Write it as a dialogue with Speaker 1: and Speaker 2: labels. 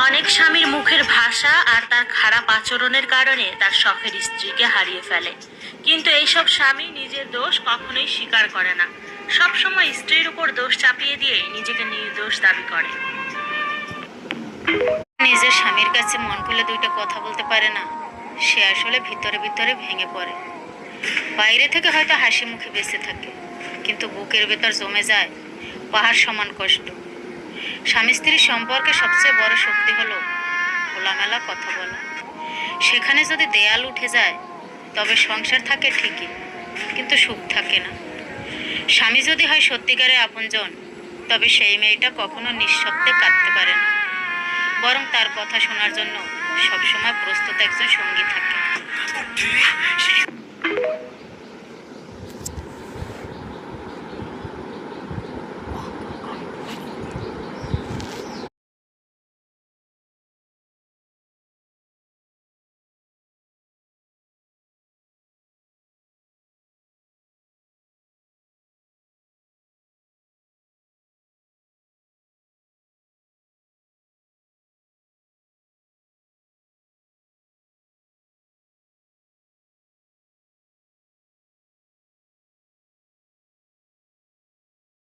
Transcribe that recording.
Speaker 1: অনেক স্বামীর মুখের ভাষা আর তার খারাপ আচরণের কারণে তার শখের স্ত্রীকে হারিয়ে ফেলে। কিন্তু এইসব স্বামী নিজের দোষ কখনোই স্বীকার করে না, সব সময় স্ত্রীর উপর দোষ চাপিয়ে দিয়ে নিজেকে নির্দোষ দাবি করে। নিজের স্বামীর কাছে মন খুলে দুইটা কথা বলতে পারে না, সে আসলে ভিতরে ভিতরে ভেঙে পড়ে। বাইরে থেকে হয়তো হাসি মুখে বেঁচে থাকে, কিন্তু বুকের ভেতর জমে যায় পাহাড় সমান কষ্ট। স্বামী স্ত্রীর সম্পর্কে সবচেয়ে বড় শক্তি হলো খোলামেলা কথা বলা। সেখানে যদি দেয়াল উঠে যায় তবে সংসার থাকে ঠিকই, কিন্তু সুখ থাকে না। স্বামী যদি হয় সত্যিকারের আপনজন, তবে সেই মেয়েটা কখনো নিঃশব্দে কাঁদতে পারে না, বরং তার কথা শোনার জন্য সবসময় প্রস্তুত একজন সঙ্গী থাকে।